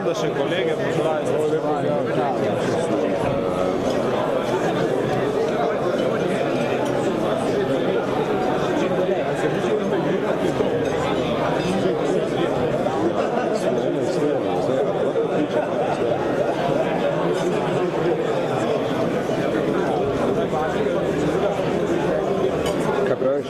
da še kolege Kaj praviš?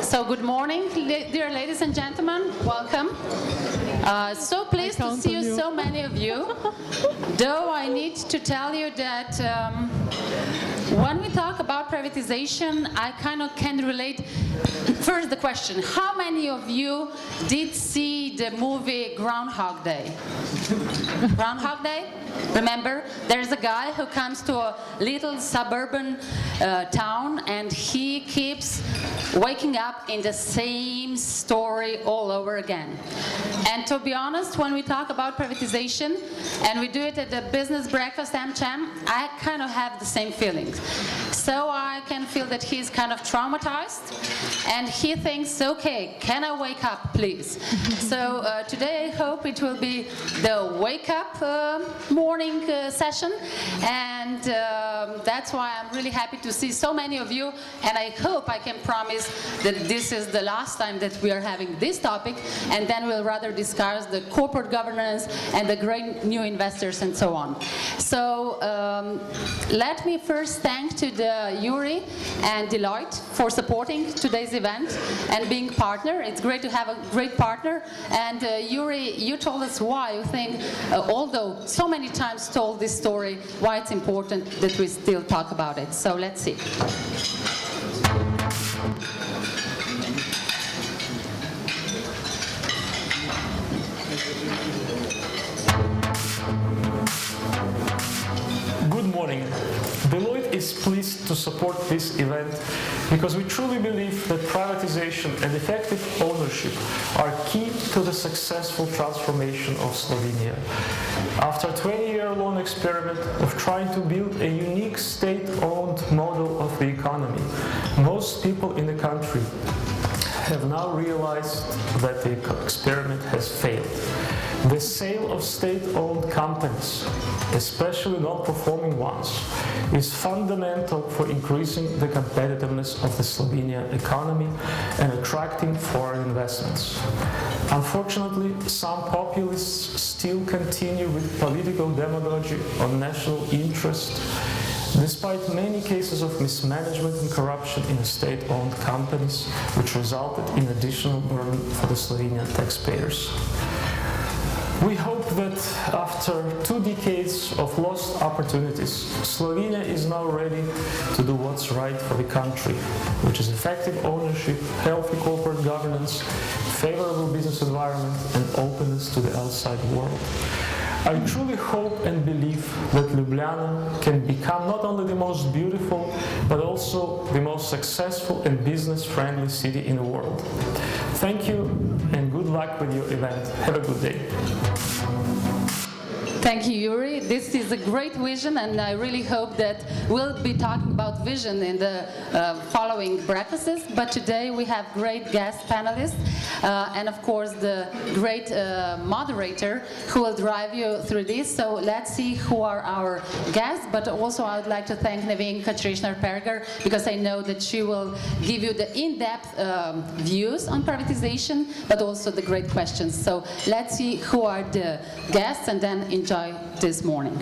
So good morning, dear ladies and gentlemen, welcome. So pleased to see you, so many of you. Though I need to tell you that when we talk about privatization, I kind of can relate. First the question, how many of you did see the movie Groundhog Day? Groundhog Day? Remember, there's a guy who comes to a little suburban town and he keeps waking up in the same story all over again. And to be honest, when we talk about privatization and we do it at the business breakfast AmCham, I kind of have the same feelings. So I can feel that he's kind of traumatized, and he thinks, okay, can I wake up, please? So today I hope it will be the wake-up morning session, and that's why I'm really happy to see so many of you, and I hope I can promise that this is the last time that we are having this topic, and then we'll rather discuss the corporate governance and the great new investors and so on. So let me first thank to the Yuri and Deloitte for supporting today's event and being partner. It's great to have a great partner. And Yuri, you told us why you think, although so many times told this story, why it's important that we still talk about it. So let's see. Good morning. Deloitte is pleased to support this event because we truly believe that privatization and effective ownership are key to the successful transformation of Slovenia. After a 20-year-long experiment of trying to build a unique state-owned model of the economy, most people in the country have now realized that the experiment has failed. The sale of state-owned companies, especially non-performing ones, is fundamental for increasing the competitiveness of the Slovenian economy and attracting foreign investments. Unfortunately, some populists still continue with political demagogy on national interest, despite many cases of mismanagement and corruption in state-owned companies, which resulted in additional burden for the Slovenian taxpayers. We hope that after 2 decades of lost opportunities, Slovenia is now ready to do what's right for the country, which is effective ownership, healthy corporate governance, favorable business environment, and openness to the outside world. I truly hope and believe that Ljubljana can become not only the most beautiful, but also the most successful and business-friendly city in the world. Thank you and good luck with your event. Have a good day. Thank you, Yuri. This is a great vision, and I really hope that we'll be talking about vision in the following breakfasts. But today we have great guest panelists, and of course the great moderator who will drive you through this. So let's see who are our guests. But also I would like to thank Nevenka Trešnar-Perger, because I know that she will give you the in-depth views on privatization, but also the great questions. So let's see who are the guests, and then enjoy this morning.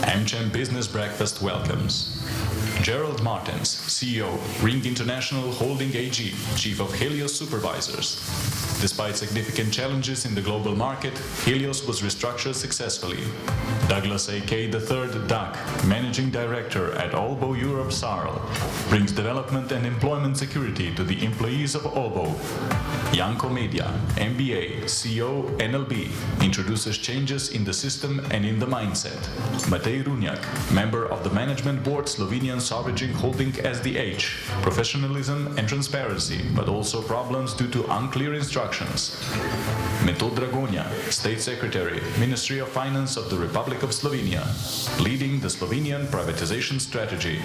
AmCham Business Breakfast welcomes Gerald Martens, CEO, Ring International Holding AG, Chief of Helios Supervisors. Despite significant challenges in the global market, Helios was restructured successfully. Douglas A.K. III Duck, Managing Director at Olbo Europe Sarl, brings development and employment security to the employees of Olbo. Janko Medja, MBA, CEO, NLB, introduces changes in the system and in the mindset. Matej Runjak, Member of the Management Board Slovenian Sovereign Holding SDH, professionalism and transparency, but also problems due to unclear instructions. Metod Dragonja, State Secretary, Ministry of Finance of the Republic of Slovenia, leading the Slovenian privatization strategy.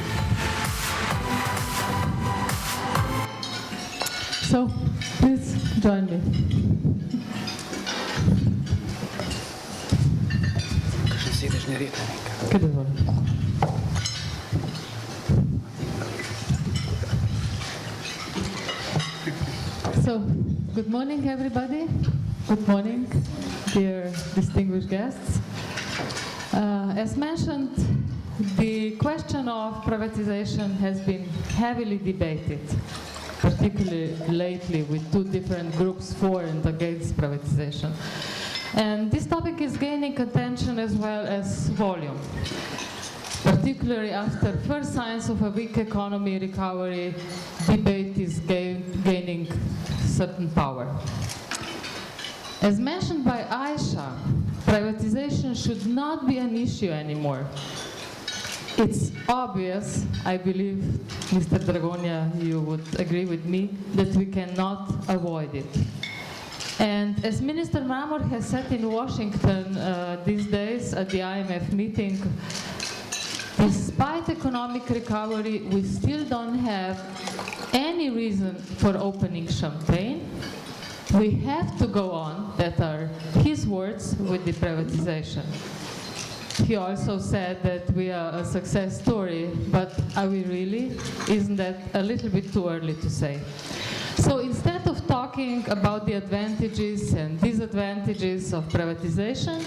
So, please join me. So, good morning, everybody. Good morning, dear distinguished guests. As mentioned, the question of privatization has been heavily debated, particularly lately with 2 different groups for and against privatization. And this topic is gaining attention as well as volume, particularly after first signs of a weak economy recovery. Debate is gaining certain power. As mentioned by Aisha, privatization should not be an issue anymore. It's obvious, I believe, Mr. Dragonja, you would agree with me, that we cannot avoid it. And as Minister Mamor has said in Washington these days at the IMF meeting, despite economic recovery, we still don't have any reason for opening champagne. We have to go on, that are his words, with the privatization. He also said that we are a success story, but are we really? Isn't that a little bit too early to say? So instead of talking about the advantages and disadvantages of privatization,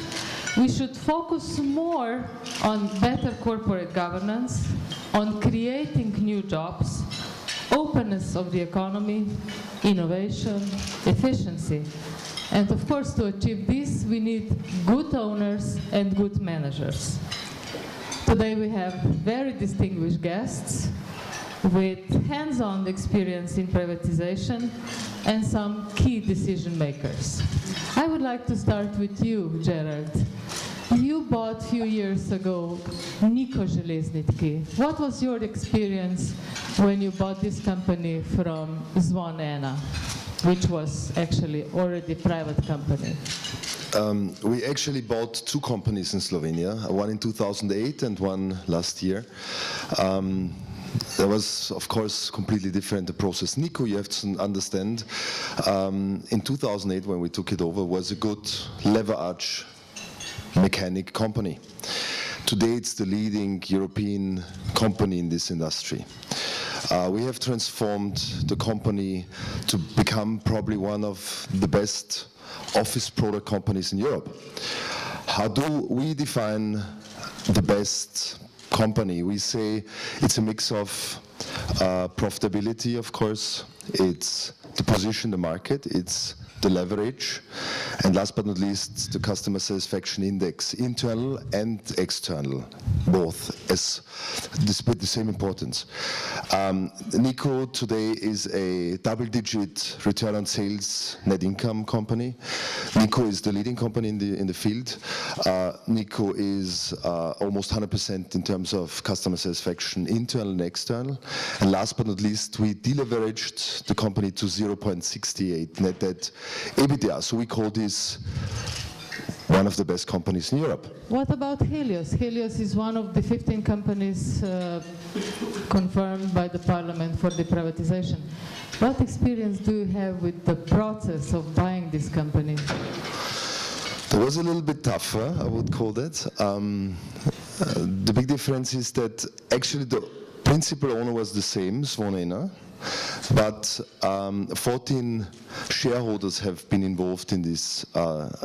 we should focus more on better corporate governance, on creating new jobs, openness of the economy, innovation, efficiency. And of course, to achieve this, we need good owners and good managers. Today we have very distinguished guests with hands-on experience in privatization and some key decision makers. I would like to start with you, Gerald. You bought a few years ago Niko Železnički. What was your experience when you bought this company from Zvonena, which was actually already a private company? We actually bought two companies in Slovenia, one in 2008 and one last year. There was, of course, completely different the process. Niko, you have to understand, in 2008 when we took it over, was a good lever arch mechanic company. Today it's the leading European company in this industry. We have transformed the company to become probably one of the best office product companies in Europe. How do we define the best company? We say it's a mix of profitability, of course, it's the position in the market, it's the leverage, and last but not least, the customer satisfaction index, internal and external, both as with the same importance. Niko today is a double-digit return on sales net income company. Niko is the leading company in the field. Niko is almost 100% in terms of customer satisfaction, internal and external. And last but not least, we deleveraged the company to 0.68 net debt EBITDA. So we call this one of the best companies in Europe. What about Helios? Helios is one of the 15 companies confirmed by the Parliament for the privatization. What experience do you have with the process of buying this company? It was a little bit tougher, I would call that. The big difference is that actually the principal owner was the same, Zvonena, but 14 shareholders have been involved in this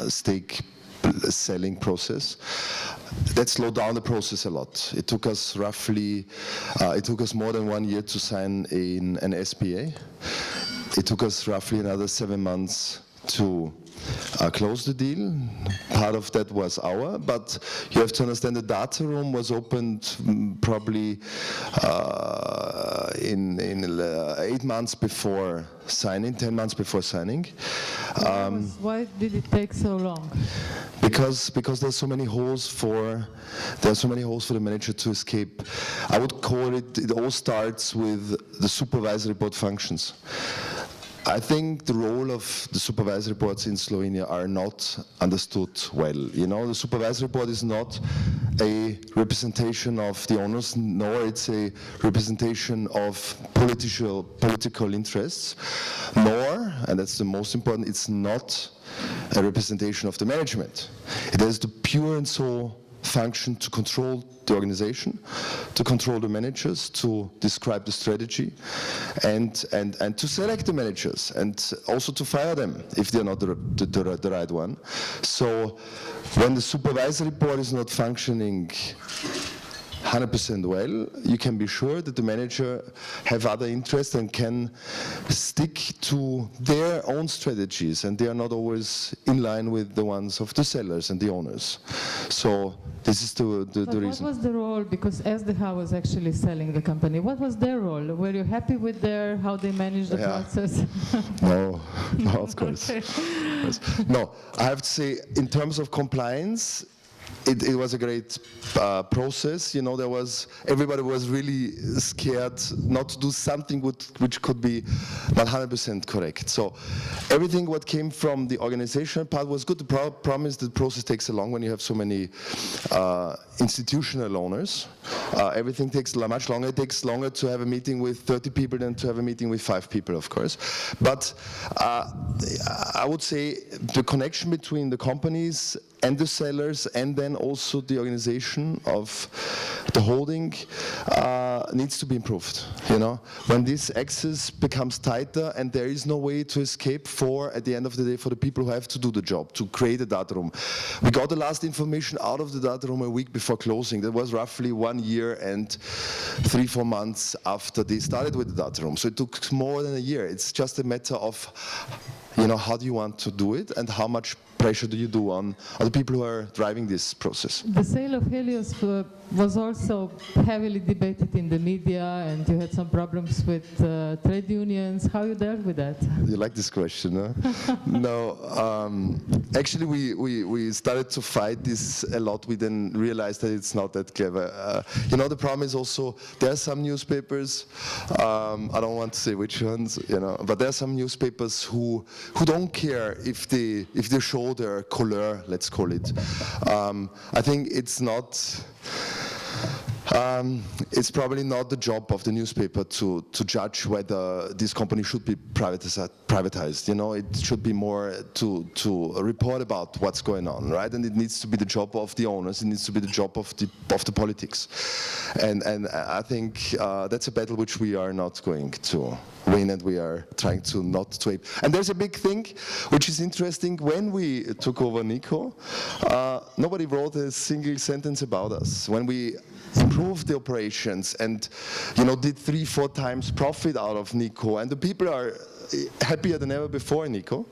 stake selling process. That slowed down the process a lot. It took us roughly, it took us more than 1 year to sign an SPA. It took us roughly another 7 months to close the deal. Part of that was but you have to understand the data room was opened probably in 8 months before signing, 10 months before signing. Why did it take so long? Because there's so many holes for the manager to escape. I would call it all starts with the supervisory board functions. I think the role of the supervisory boards in Slovenia are not understood well. You know, the supervisory board is not a representation of the owners, nor it's a representation of political interests, nor, and that's the most important, it's not a representation of the management. It has the pure and sole function to control the organization, to control the managers, to describe the strategy, and to select the managers, and also to fire them if they're not the right one. So when the supervisory board is not functioning 100% well, you can be sure that the manager have other interests and can stick to their own strategies, and they are not always in line with the ones of the sellers and the owners. So this is the reason. What was the role, because SDH was actually selling the company, what was their role? Were you happy with how they managed the process? No, of course. Okay. No, I have to say, in terms of compliance, it was a great process. You know, everybody was really scared not to do something which could be not 100% correct. So everything what came from the organizational part was good. The problem is the process takes so long when you have so many institutional owners. Everything takes much longer. It takes longer to have a meeting with 30 people than to have a meeting with 5 people, of course. But I would say the connection between the companies and the sellers, and then also the organization of the holding needs to be improved. You know, when this access becomes tighter and there is no way to escape at the end of the day, for the people who have to do the job, to create a data room. We got the last information out of the data room a week before closing. That was roughly 1 year and 3-4 months after they started with the data room. So it took more than a year. It's just a matter of, you know, how do you want to do it and how much pressure do you do on the people who are driving this process? The sale of Helios was also heavily debated in the media, and you had some problems with trade unions. How you dealt with that? You like this question, huh? No, actually we started to fight this a lot. We then realized that it's not that clever. You know, the problem is also there are some newspapers, I don't want to say which ones, you know, but there are some newspapers who don't care if they show their couleur, let's call it. I think it's not. It's probably not the job of the newspaper to judge whether this company should be privatized. You know, it should be more to report about what's going on, right? And it needs to be the job of the owners. It needs to be the job of the politics. And I think that's a battle which we are not going to win, and we are trying to not to ape. And there's a big thing which is interesting. When we took over Nico, nobody wrote a single sentence about us. When we improved the operations and, you know, did 3-4 times profit out of Nico, and the people are happier than ever before in Nico,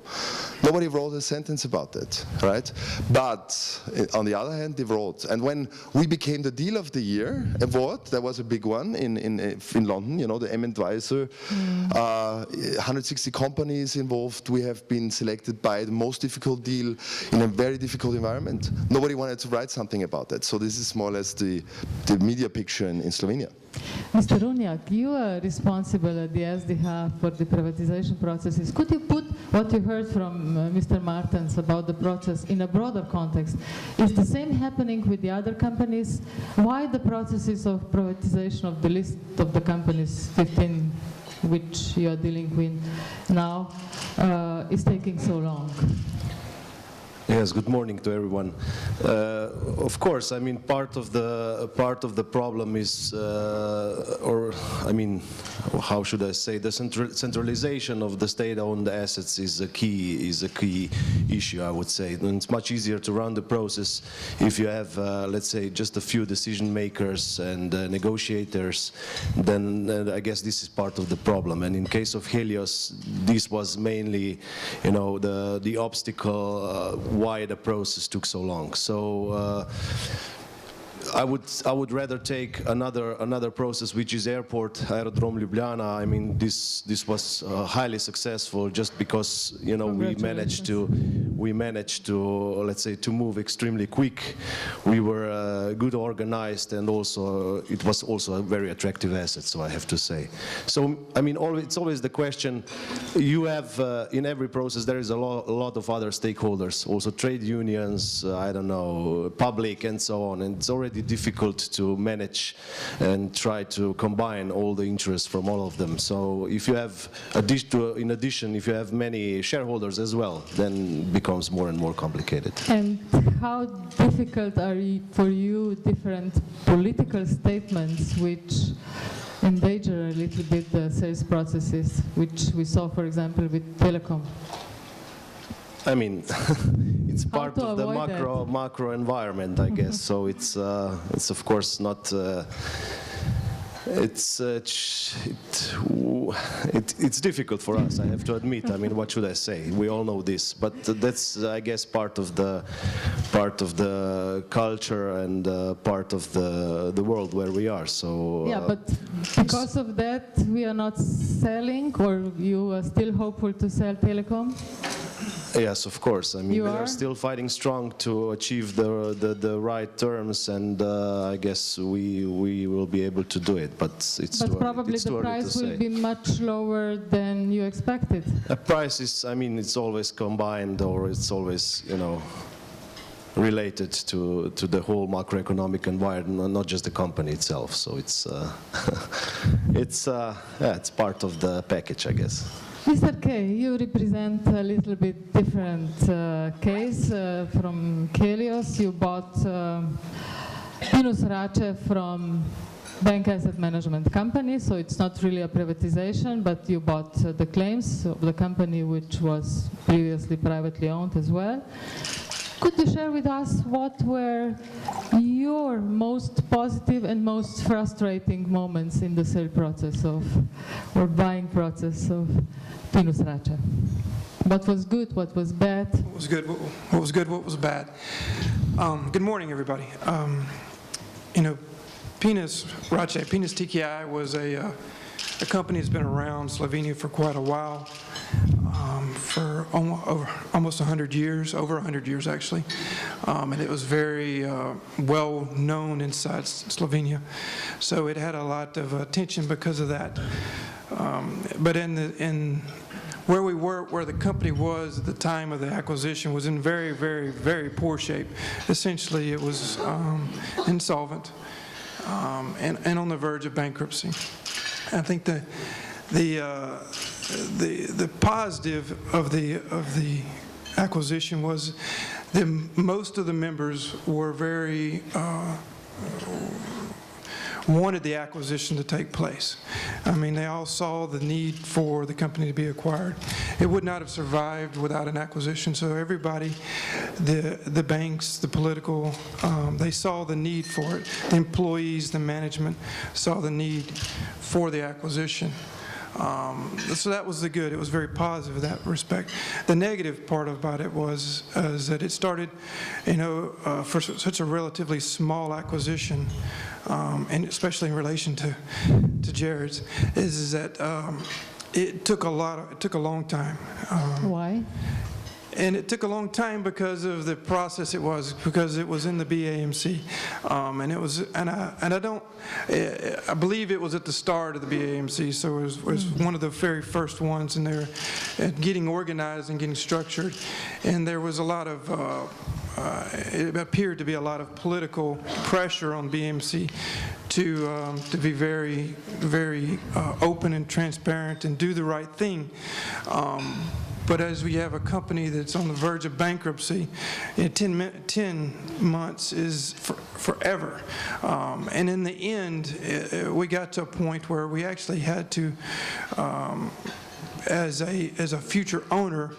nobody wrote a sentence about that, right? But on the other hand, they wrote. And when we became the Deal of the Year award, that was a big one in London, you know, the M Advisor, 160 companies involved. We have been selected by the most difficult deal in a very difficult environment. Nobody wanted to write something about that. So this is more or less the media picture in Slovenia. Mr. Runjak, you are responsible at the SDH for the privatization processes. Could you put what you heard from Mr. Martens about the process in a broader context? Is the same happening with the other companies? Why the processes of privatization of the list of the companies, 15, which you are dealing with now, is taking so long? Yes, good morning to everyone. Of course, I mean, part of the problem is, or I mean, how should I say, the centralization of the state-owned assets is a key issue, I would say. And it's much easier to run the process if you have, let's say, just a few decision makers and negotiators. Then I guess this is part of the problem. And in case of Helios, this was mainly, you know, the obstacle. Why the process took so long. So I would rather take another process, which is airport, Aerodrom Ljubljana. I mean, this was highly successful just because, you know, we managed to let's say to move extremely quick. We were good organized, and also it was also a very attractive asset, so I have to say. So I mean, it's always the question. You have in every process there is a lot of other stakeholders, also trade unions, I don't know, public, and so on, and it's already difficult to manage and try to combine all the interests from all of them. So if you have, in addition, if you have many shareholders as well, then it becomes more and more complicated. And how difficult are for you different political statements which endanger a little bit the sales processes, which we saw, for example, with Telecom? I mean, it's part of the macro environment, I guess. So it's of course not. It's difficult for us, I have to admit. I mean, what should I say? We all know this, but that's, I guess, part of the culture and part of the world where we are. So yeah, but because of that, we are not selling, or you are still hopeful to sell Telecom? Yes, of course. I mean, You we are? are still fighting strong to achieve the right terms, and I guess we will be able to do it. But it's But probably it's the too early to price will say. be much lower than you expected. A price is, I mean, it's always combined, or it's always, you know, related to the whole macroeconomic environment, not just the company itself. So it's it's part of the package, I guess. Mr. K, you represent a little bit different case from Helios. You bought Pinus Race from Bank Asset Management Company, so it's not really a privatization, but you bought the claims of the company which was previously privately owned as well. Could you share with us what were your most positive and most frustrating moments in the sale process of, or buying process of Pinus Race? What was good, what was bad? What was good, what was good, what was bad? Good morning, everybody. You know, Pinus Race, Pinus TKI was a company that's been around Slovenia for quite a while, for almost 100 years, over 100 years actually, and it was very well known inside Slovenia, so it had a lot of attention because of that. But in where we were, where the company was at the time of the acquisition, was in very, very, very poor shape. Essentially, it was insolvent and on the verge of bankruptcy. I think the positive of the acquisition was that most of the members were very wanted the acquisition to take place. I mean, they all saw the need for the company to be acquired. It would not have survived without an acquisition. So everybody, the banks, the political, they saw the need for it. The employees, the management saw the need for the acquisition. So that was the good. It was very positive in that respect. The negative part about it was that it started, you know, for such a relatively small acquisition, and especially in relation to Jared's, is that it took a long time. Why? And it took a long time because of the process it was, because it was in the BAMC, and it was, I believe it was at the start of the BAMC, so it was one of the very first ones, and they're getting organized and getting structured, and there was a lot of, it appeared to be a lot of political pressure on BAMC to be very, very open and transparent and do the right thing. But as we have a company that's on the verge of bankruptcy, 10 months is forever. And in the end, we got to a point where we actually had to, as a future owner,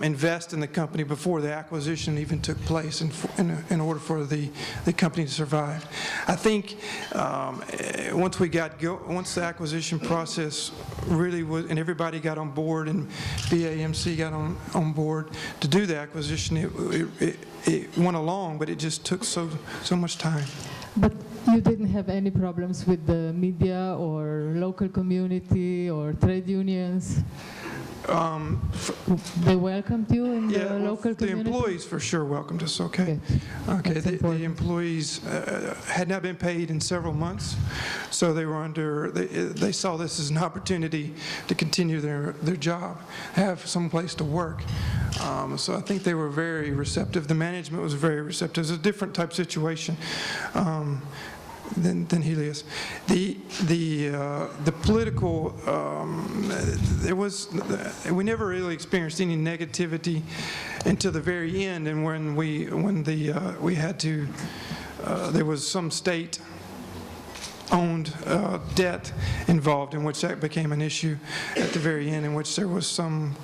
invest in the company before the acquisition even took place in order for the company to survive. I think once the acquisition process really was, and everybody got on board, and BAMC got on board to do the acquisition, it went along, but it just took so much time. But you didn't have any problems with the media or local community or trade unions? They welcomed you in the local community? The employees for sure welcomed us, okay. Okay, the employees had not been paid in several months, so they were they saw this as an opportunity to continue their job, have some place to work. So I think they were very receptive. The management was very receptive. It was a different type situation than Helios. The political, we never really experienced any negativity until the very end, and when we had to, there was some state owned debt involved, in which that became an issue at the very end, in which there was some,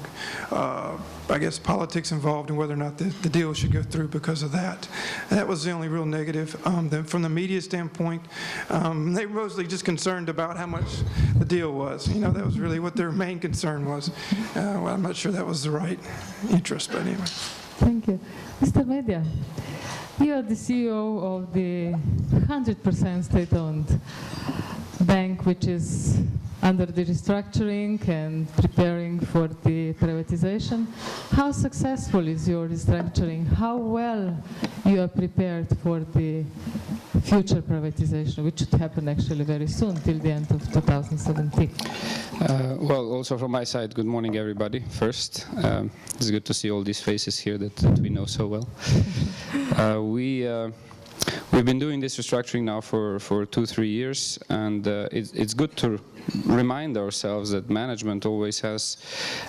I guess, politics involved in whether or not the deal should go through because of that. And that was the only real negative. From the media standpoint, they were mostly just concerned about how much the deal was. You know, that was really what their main concern was. Well, I'm not sure that was the right interest, but anyway. Thank you. Mr. Medja, you are the CEO of the 100% state-owned bank, which is under the restructuring and preparing for the privatization. How successful is your restructuring? How well you are prepared for the future privatization, which should happen actually very soon, till the end of 2017? Well, also from my side, good morning everybody first. It's good to see all these faces here that we know so well. We've been doing this restructuring now for 2-3 years, and it's good to remind ourselves that management always has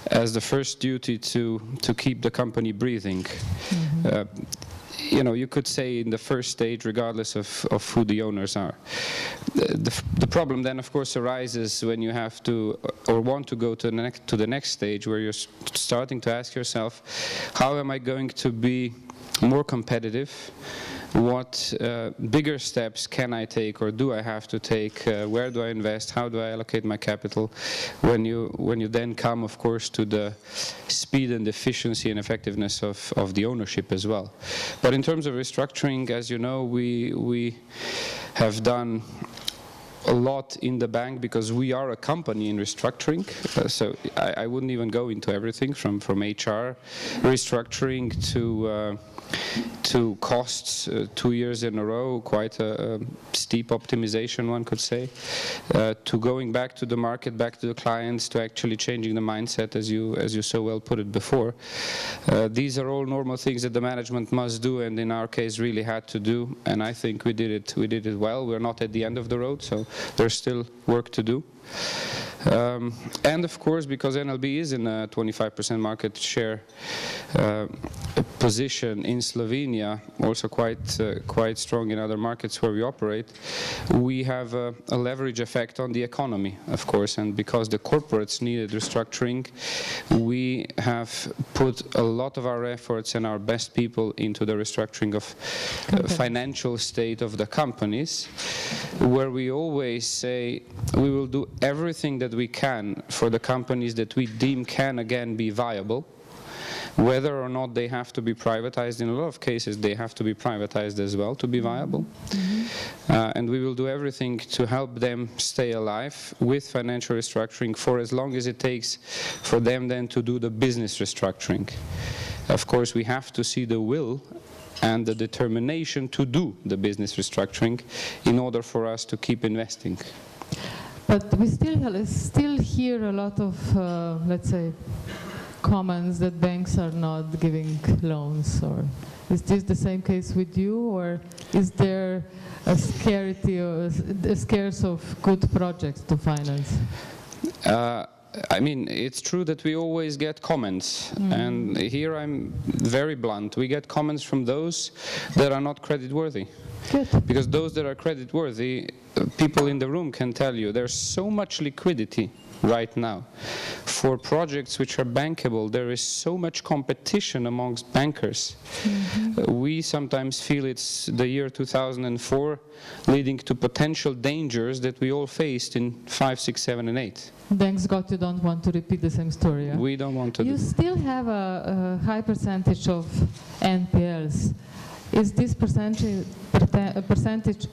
as the first duty to keep the company breathing. You know, you could say in the first stage, regardless of who the owners are. The problem then, of course, arises when you have to or want to go to the next stage, where you're starting to ask yourself, how am I going to be more competitive? What bigger steps can I take, or do I have to take? Where do I invest? How do I allocate my capital? When you then come, of course, to the speed and efficiency and effectiveness of the ownership as well. But in terms of restructuring, as you know, we have done a lot in the bank because we are a company in restructuring. So I wouldn't even go into everything from HR restructuring to costs, 2 years in a row, quite a steep optimization, one could say, to going back to the market, back to the clients, to actually changing the mindset, as you so well put it before. These are all normal things that the management must do, and in our case really had to do, and I think we did it well. We're not at the end of the road, so there's still work to do. And of course, because NLB is in a 25% market share position in Slovenia, also quite strong in other markets where we operate, we have a leverage effect on the economy, of course, and because the corporates needed restructuring, we have put a lot of our efforts and our best people into the restructuring of financial state of the companies, where we always say we will do everything that we can for the companies that we deem can again be viable. Whether or not they have to be privatized, in a lot of cases they have to be privatized as well to be viable. And we will do everything to help them stay alive with financial restructuring for as long as it takes for them then to do the business restructuring. Of course, we have to see the will and the determination to do the business restructuring in order for us to keep investing. But we still hear a lot of, let's say, comments that banks are not giving loans. Or is this the same case with you, or is there a scarcity or a scarce of good projects to finance? I mean, it's true that we always get comments, and here I'm very blunt. We get comments from those that are not creditworthy. Good. Because those that are creditworthy, people in the room can tell you there's so much liquidity right now for projects which are bankable. There is so much competition amongst bankers. We sometimes feel it's the year 2004, leading to potential dangers that we all faced in 5, 6, 7, and 8. Thanks God you don't want to repeat the same story. Huh? We don't want to. You still have a high percentage of NPLs. Is this percentage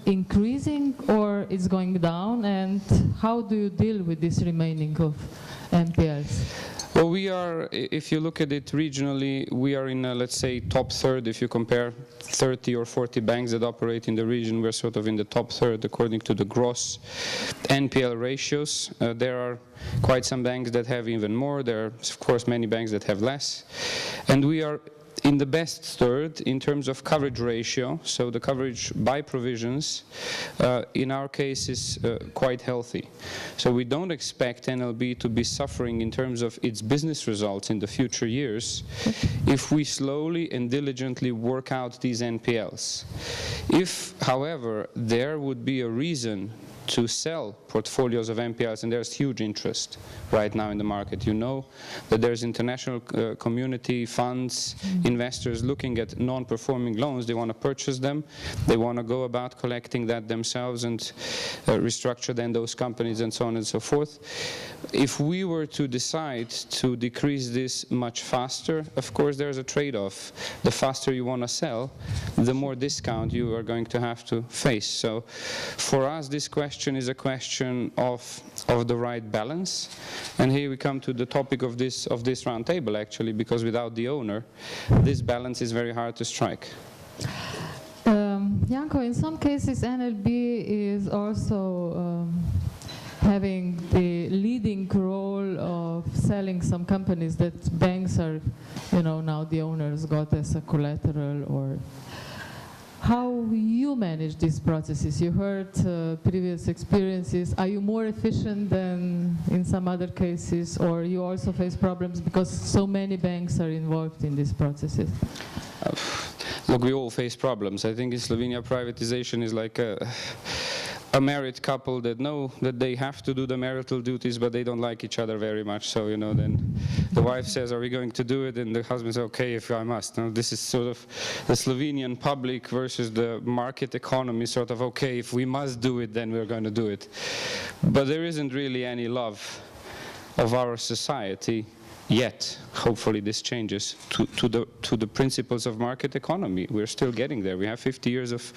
increasing or is going down, and how do you deal with this remaining of NPLs? Well, we are, if you look at it regionally, we are in, let's say, top third. If you compare 30 or 40 banks that operate in the region, we're sort of in the top third according to the gross NPL ratios. There are quite some banks that have even more. There are, of course, many banks that have less. And we are in the best third in terms of coverage ratio, so the coverage by provisions in our case is quite healthy. So we don't expect NLB to be suffering in terms of its business results in the future years if we slowly and diligently work out these NPLs. If, however, there would be a reason to sell portfolios of NPLs, and there's huge interest right now in the market. You know that there's international community funds, investors looking at non-performing loans. They want to purchase them. They want to go about collecting that themselves and restructure then those companies and so on and so forth. If we were to decide to decrease this much faster, of course there's a trade-off. The faster you want to sell, the more discount you are going to have to face. So for us, this question question is a question of the right balance. And here we come to the topic of this round table, actually, because without the owner, this balance is very hard to strike. Janko, in some cases NLB is also having the leading role of selling some companies that banks are, now the owners got as a collateral, or how you manage these processes. You heard previous experiences. Are you more efficient than in some other cases, or you also face problems because so many banks are involved in these processes? Look, we all face problems. I think in Slovenia privatization is like a married couple that know that they have to do the marital duties, but they don't like each other very much. So, then the wife says, are we going to do it? And the husband says, okay, if I must. Now, this is sort of the Slovenian public versus the market economy, sort of, okay, if we must do it, then we're going to do it. But there isn't really any love of our society yet. Hopefully this changes to the principles of market economy. We're still getting there. We have 50 years of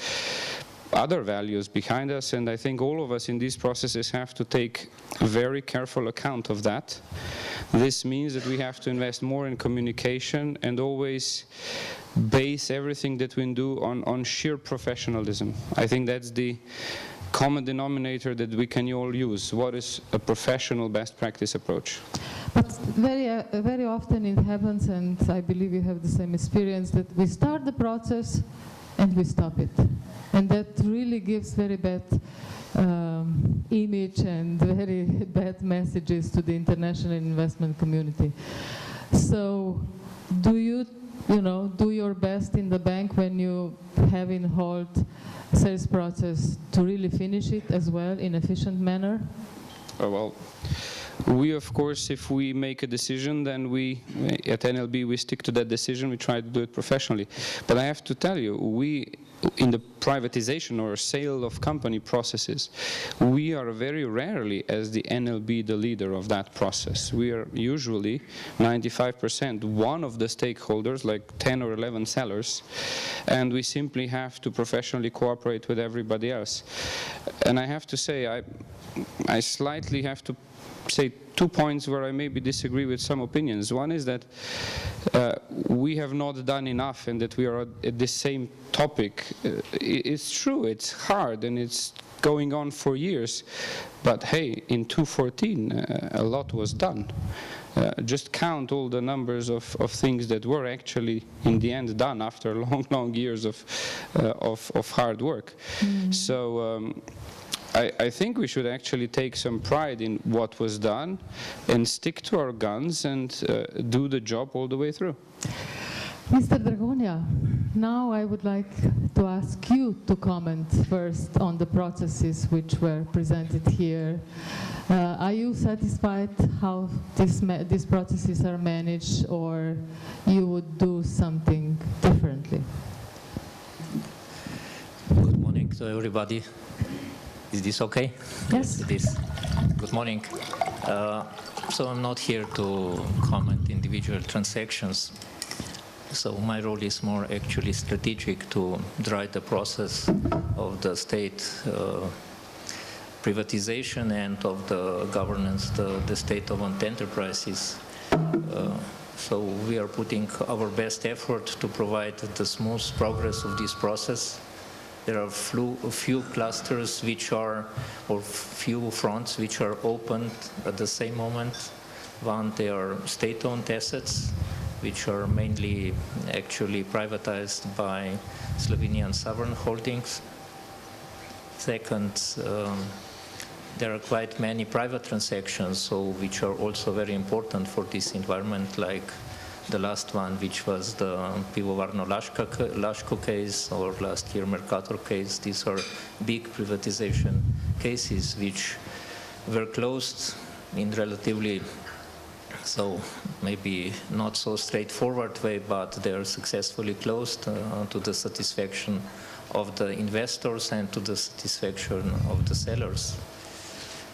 other values behind us, and I think all of us in these processes have to take very careful account of that. This means that we have to invest more in communication and always base everything that we do on sheer professionalism. I think that's the common denominator that we can all use. What is a professional best practice approach? But very often it happens, and I believe you have the same experience, that we start the process and we stop it. And that really gives very bad image and very bad messages to the international investment community. So do you, do your best in the bank when you have in hold sales process to really finish it as well in efficient manner? Well, we, of course, if we make a decision, then we, at NLB, we stick to that decision. We try to do it professionally. But I have to tell you, we, in the privatization or sale of company processes, we are very rarely, as the NLB, the leader of that process. We are usually 95% one of the stakeholders, like 10 or 11 sellers, and we simply have to professionally cooperate with everybody else. And I have to say, I slightly have to say 2 points where I maybe disagree with some opinions. One is that we have not done enough and that we are at the same topic. It's true, it's hard and it's going on for years. But hey, in 2014, a lot was done. Just count all the numbers of things that were actually in the end done after long years of hard work. Mm-hmm. So I think we should actually take some pride in what was done and stick to our guns and do the job all the way through. Mr. Dragonja, now I would like to ask you to comment first on the processes which were presented here. Are you satisfied how these processes are managed, or you would do something differently? Good morning to everybody. Is this okay? Yes. It is. Good morning. So I'm not here to comment individual transactions. So my role is more actually strategic, to drive the process of the state privatization and of the governance, the state-owned enterprises. So we are putting our best effort to provide the smooth progress of this process. There are a few clusters which are, or few fronts which are opened at the same moment. One, they are state-owned assets, which are mainly actually privatized by Slovenian sovereign holdings. Second, there are quite many private transactions, which are also very important for this environment, like the last one, which was the Pivovarno-Laško case, or last year Mercator case. These are big privatization cases which were closed in relatively, so maybe not so straightforward way, but they are successfully closed to the satisfaction of the investors and to the satisfaction of the sellers.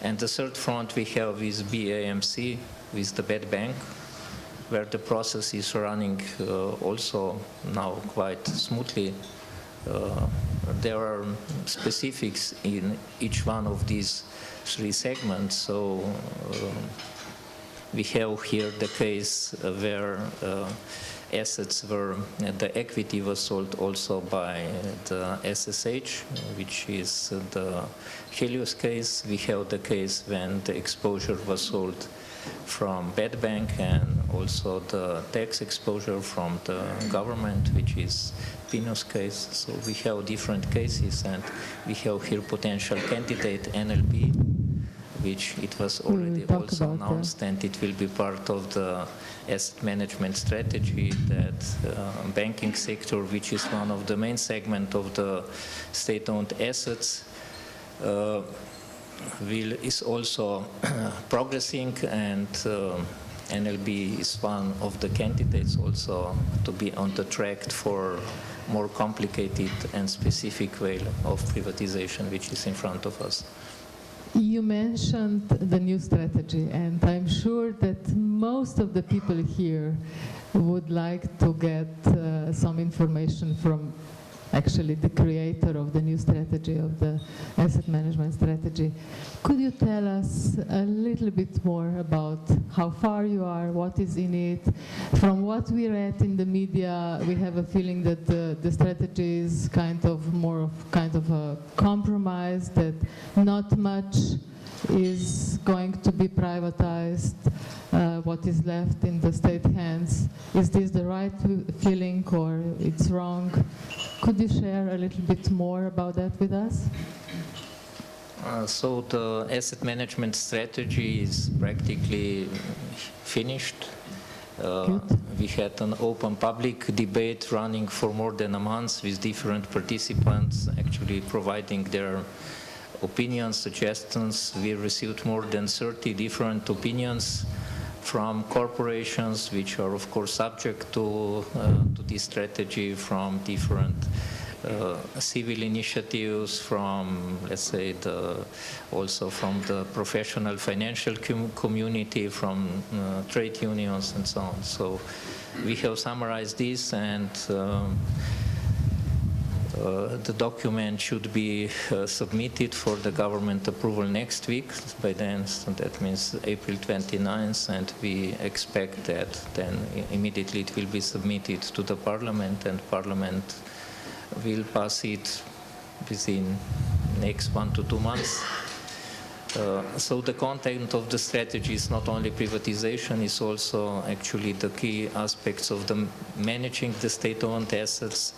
And the third front we have is BAMC, with the bad bank, where the process is running also now quite smoothly. there are specifics in each one of these three segments. So we have here the case where assets were, the equity was sold also by the SSH, which is the Helios case. We have the case when the exposure was sold from bad bank, and also the tax exposure from the government, which is Pinos case. So we have different cases, and we have here potential candidate NLB, which it was already also announced, and it will be part of the asset management strategy that banking sector, which is one of the main segment of the state-owned assets, is also progressing, and NLB is one of the candidates also to be on the track for more complicated and specific way of privatization, which is in front of us. You mentioned the new strategy, and I'm sure that most of the people here would like to get some information from actually the creator of the new strategy, of the asset management strategy. Could you tell us a little bit more about how far you are, what is in it? From what we read in the media, we have a feeling that the strategy is kind of a compromise, that not much is going to be privatized, what is left in the state hands. Is this the right feeling or it's wrong? Could you share a little bit more about that with us? So the asset management strategy is practically finished. We had an open public debate running for more than a month with different participants actually providing their opinions, suggestions. We received more than 30 different opinions from corporations, which are of course subject to this strategy, from different civil initiatives, from, let's say, also from the professional financial community, from trade unions and so on. So we have summarized this, and the document should be submitted for the government approval next week. By then, so that means April 29th, and we expect that then immediately it will be submitted to the Parliament, and Parliament will pass it within next 1 to 2 months. So the content of the strategy is not only privatization, it's also actually the key aspects of the managing the state-owned assets,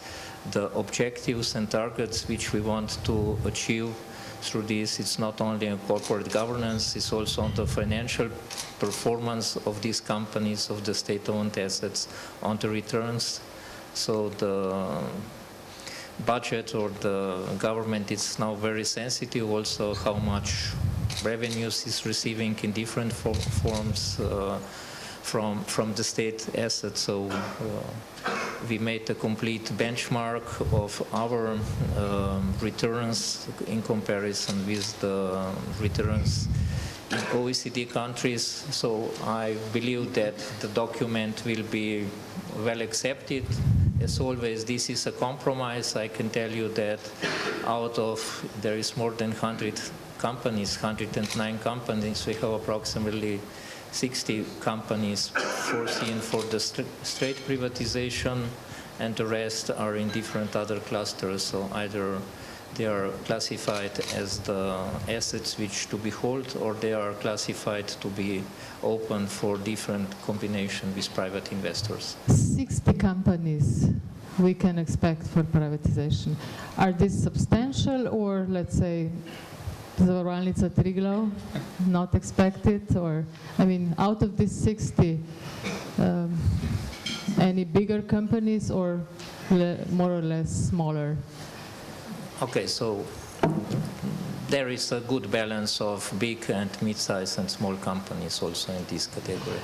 the objectives and targets which we want to achieve through this. It's not only a corporate governance, it's also on the financial performance of these companies, of the state-owned assets, on the returns. So the budget or the government is now very sensitive also how much revenues is receiving in different forms from the state assets. So we made a complete benchmark of our returns in comparison with the returns in OECD countries. So I believe that the document will be well accepted. As always, this is a compromise. I can tell you that out of, there is more than 100 companies, 109 companies, we have approximately 60 companies foreseen for the straight privatization, and the rest are in different other clusters. So either they are classified as the assets which to be held, or they are classified to be open for different combination with private investors. 60 companies we can expect for privatization. Are these substantial, or let's say Zavarovalnica Triglav, not expected? Or, I mean, out of these 60, any bigger companies or more or less smaller? Okay, so there is a good balance of big and mid-sized and small companies also in this category.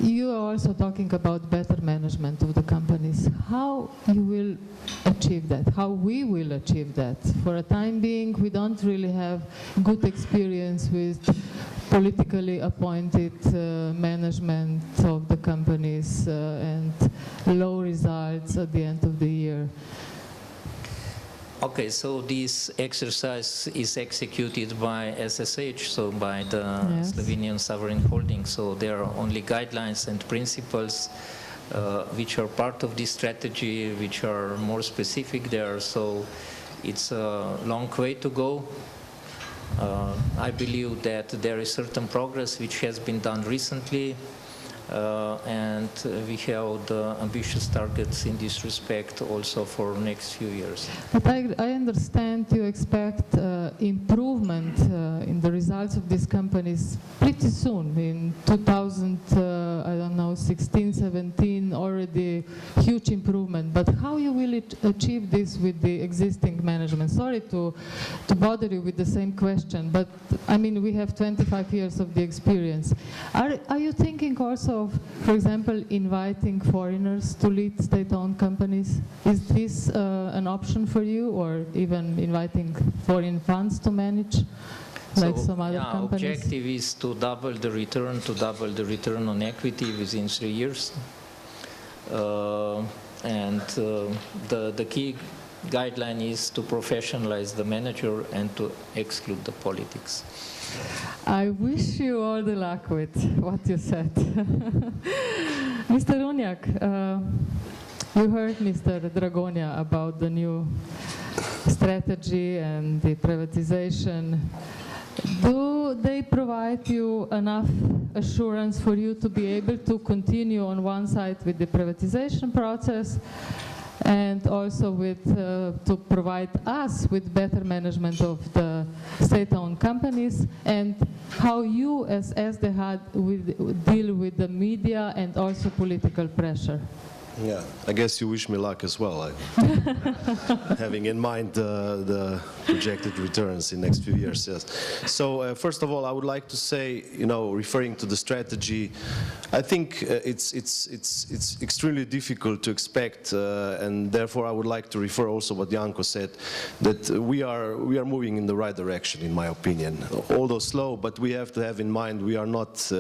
You are also talking about better management of the companies. How you will achieve that? How we will achieve that? For a time being, we don't really have good experience with politically appointed management of the companies and low results at the end of the year. Okay, so this exercise is executed by SSH, so by the Slovenian Sovereign Holding. So there are only guidelines and principles which are part of this strategy, which are more specific there. So it's a long way to go. I believe that there is certain progress which has been done recently. And we have the ambitious targets in this respect also for next few years. But I understand you expect improvement in the results of these companies pretty soon, in 2016, 17, already huge improvement. But how you will achieve this with the existing management? Sorry to bother you with the same question, but I mean, we have 25 years of the experience. Are you thinking also of, for example, inviting foreigners to lead state-owned companies? Is this an option for you, or even inviting foreign funds to manage, like some other companies? The objective is to double the return on equity within 3 years. The key guideline is to professionalize the manager and to exclude the politics. I wish you all the luck with what you said. Mr. Runjak, you heard Mr. Dragonja about the new strategy and the privatization. Do they provide you enough assurance for you to be able to continue on one side with the privatization process, and also with to provide us with better management of the state-owned companies, and how you as the head will deal with the media and also political pressure? Yeah, I guess you wish me luck as well, having in mind the projected returns in the next few years. Yes. So first of all, I would like to say, referring to the strategy, I think it's extremely difficult to expect, and therefore I would like to refer also what Janko said, that we are moving in the right direction, in my opinion. Although slow, but we have to have in mind we are not.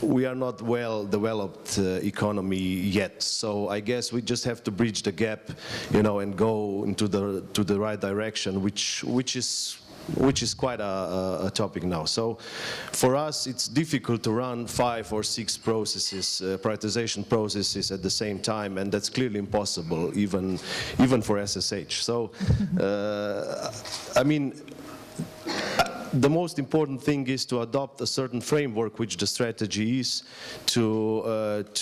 We are not well-developed economy yet, so I guess we just have to bridge the gap, and go into the right direction, which is quite a topic now. So for us, it's difficult to run 5 or 6 processes, privatization processes at the same time, and that's clearly impossible, even for SSH. So, the most important thing is to adopt a certain framework, which the strategy is, to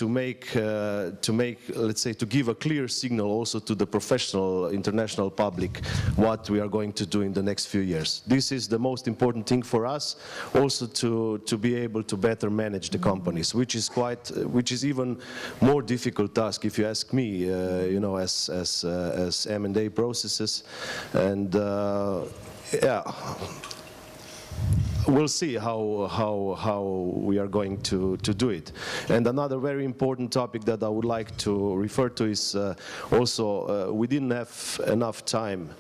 make, let's say, to give a clear signal also to the professional international public what we are going to do in the next few years. This is the most important thing for us, also to be able to better manage the companies, which is even more difficult task, if you ask me, as M&A processes, and we'll see how we are going to do it. And another very important topic that I would like to refer to is also we didn't have enough time,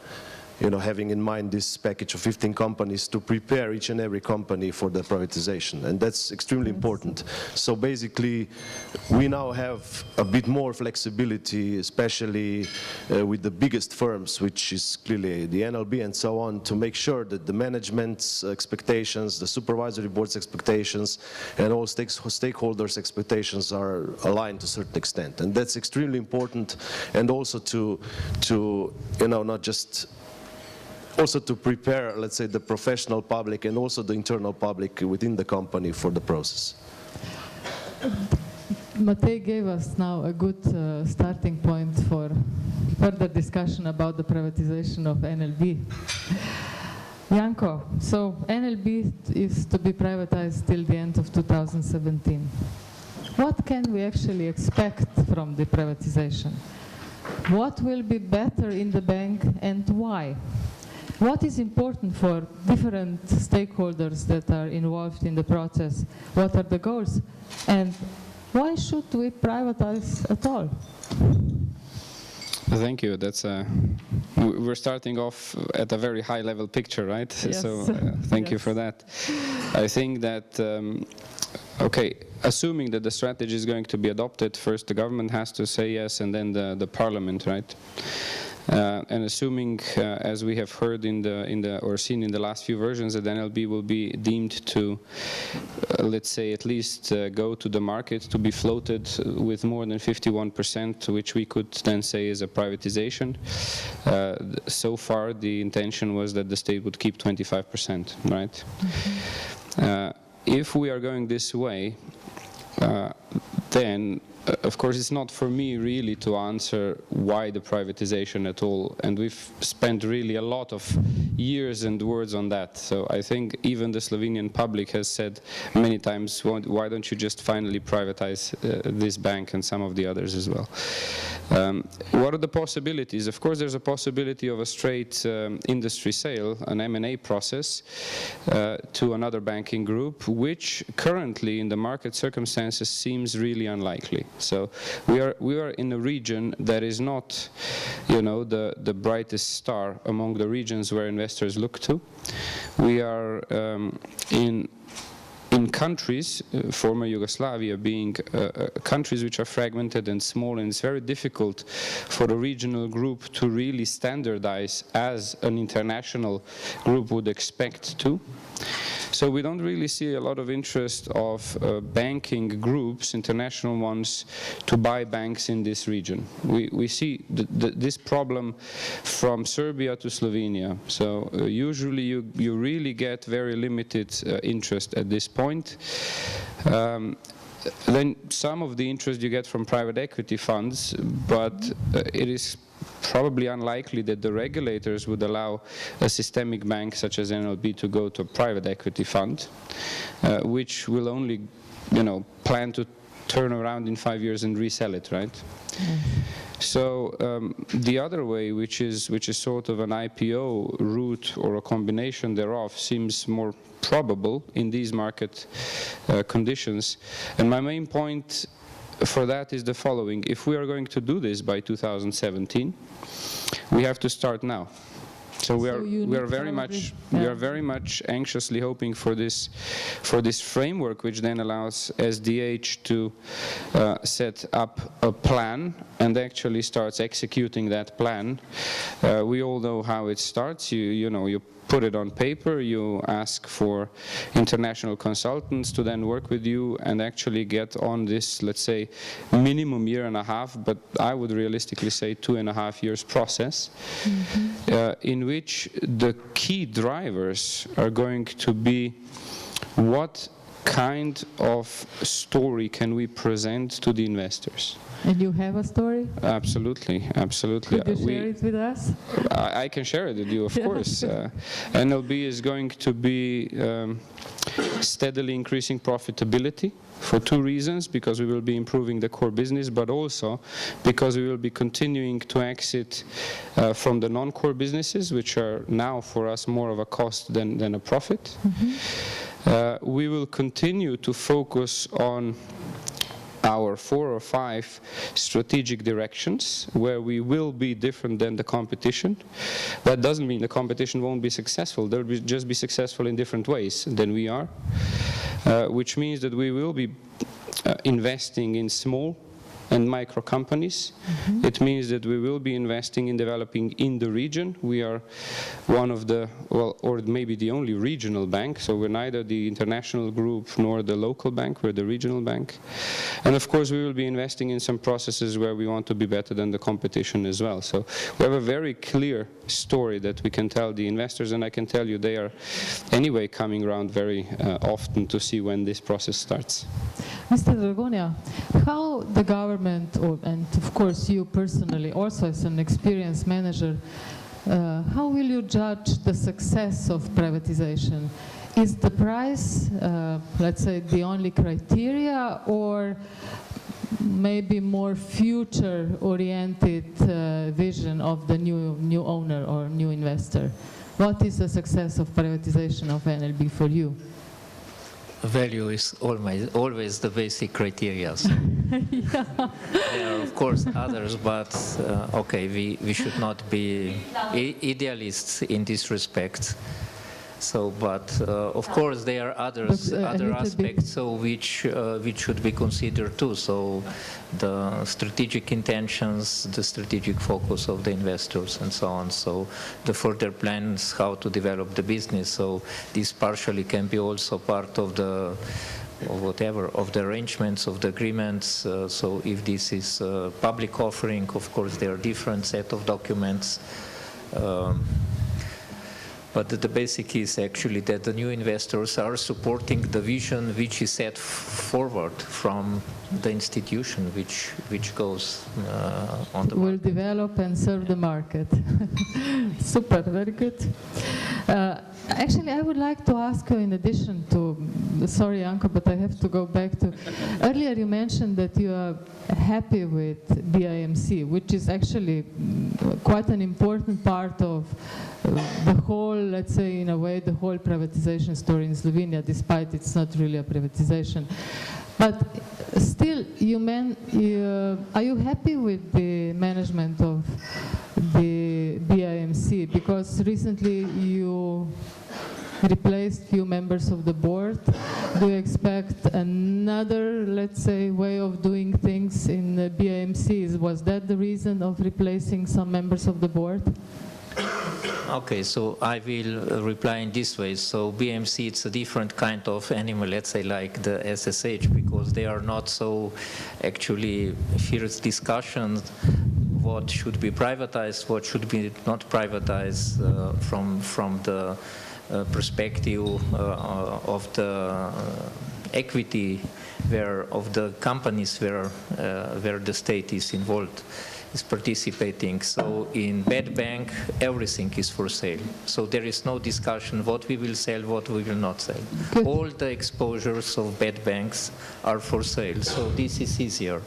having in mind this package of 15 companies, to prepare each and every company for the privatization, and that's extremely important. So basically, we now have a bit more flexibility, especially with the biggest firms, which is clearly the NLB and so on, to make sure that the management's expectations, the supervisory board's expectations, and all stakeholders' expectations are aligned to a certain extent, and that's extremely important, and also to not just. Also to prepare, let's say, the professional public and also the internal public within the company for the process. Matej gave us now a good starting point for further discussion about the privatization of NLB. Janko, so NLB is to be privatized till the end of 2017. What can we actually expect from the privatization? What will be better in the bank and why? What is important for different stakeholders that are involved in the process? What are the goals? And why should we privatize at all? Thank you. We're starting off at a very high-level picture, right? Yes. So thank you for that. I think that, assuming that the strategy is going to be adopted, first the government has to say yes, and then the parliament, right? And assuming, as we have heard or seen in the last few versions, that NLB will be deemed to, let's say, at least go to the market to be floated with more than 51%, which we could then say is a privatization. So far, the intention was that the state would keep 25%, right? If we are going this way, then of course, it's not for me really to answer why the privatization at all, and we've spent really a lot of years and words on that. So I think even the Slovenian public has said many times, why don't you just finally privatize this bank and some of the others as well. What are the possibilities? Of course, there's a possibility of a straight industry sale, an M&A process to another banking group, which currently in the market circumstances seems really unlikely. So we are in a region that is not, you know, the brightest star among the regions where investors look to. We are in countries, former Yugoslavia being countries which are fragmented and small, and it's very difficult for a regional group to really standardize as an international group would expect to. So we don't really see a lot of interest of banking groups, international ones, to buy banks in this region. We see this problem from Serbia to Slovenia. So usually you really get very limited interest at this point. Then some of the interest you get from private equity funds, but it is probably unlikely that the regulators would allow a systemic bank such as NLB to go to a private equity fund, which will only, you know, plan to turn around in 5 years and resell it, right? So the other way, which is sort of an IPO route or a combination thereof, seems more probable in these market conditions. And my main point for that is the following: if we are going to do this by 2017, we have to start now. So we are very much anxiously hoping for this framework, which then allows SDH to set up a plan and actually starts executing that plan. We all know how it starts. You put it on paper, you ask for international consultants to then work with you and actually get on this, let's say, minimum year and a half, but I would realistically say 2.5 years process, in which the key drivers are going to be what kind of story can we present to the investors. And you have a story? Absolutely, absolutely. Could you share it with us? I can share it with you, of course. NLB is going to be steadily increasing profitability for two reasons: because we will be improving the core business, but also because we will be continuing to exit from the non-core businesses, which are now for us more of a cost than a profit. We will continue to focus on our 4 or 5 strategic directions where we will be different than the competition. That doesn't mean the competition won't be successful. They'll just be successful in different ways than we are, which means that we will be investing in small and micro companies. It means that we will be investing in developing in the region. We are one of the, well, or maybe the only regional bank, so we're neither the international group nor the local bank, we're the regional bank. And of course we will be investing in some processes where we want to be better than the competition as well. So we have a very clear story that we can tell the investors, and I can tell you they are anyway coming around very often to see when this process starts. Mr. Dragonja, how the government, and of course you personally, also as an experienced manager, how will you judge the success of privatization? Is the price, let's say, the only criteria, or maybe more future-oriented vision of the new owner or new investor? What is the success of privatization of NLB for you? Value is always the basic criteria. There are of course others, but okay, we should not be idealists in this respect. So, but of course there are other aspects so which should be considered too. So the strategic intentions, the strategic focus of the investors, and so on. So the further plans how to develop the business. So this partially can be also part of the of the arrangements, of the agreements. So if this is a public offering, of course there are different set of documents. But the basic is actually that the new investors are supporting the vision which is set forward from the institution which goes on the market. Will develop and serve the market. Super, very good. Actually, I would like to ask you, in addition to, sorry Janko, but I have to go back to, earlier you mentioned that you are happy with BIMC, which is actually quite an important part of the whole, let's say in a way, the whole privatization story in Slovenia, despite it's not really a privatization. But still, are you happy with the management of the BIMC? Because recently you replaced few members of the board. Do you expect another, let's say, way of doing things in the BIMC? Was that the reason of replacing some members of the board? Okay, so I will reply in this way. So BMC, it's a different kind of animal, let's say, like the SSH, because they are not so actually fierce discussions what should be privatized, what should be not privatized from the perspective of the equity of the companies where the state is involved, is participating. So in bad bank, everything is for sale. So there is no discussion what we will sell, what we will not sell. Good. All the exposures of bad banks are for sale. So this is easier.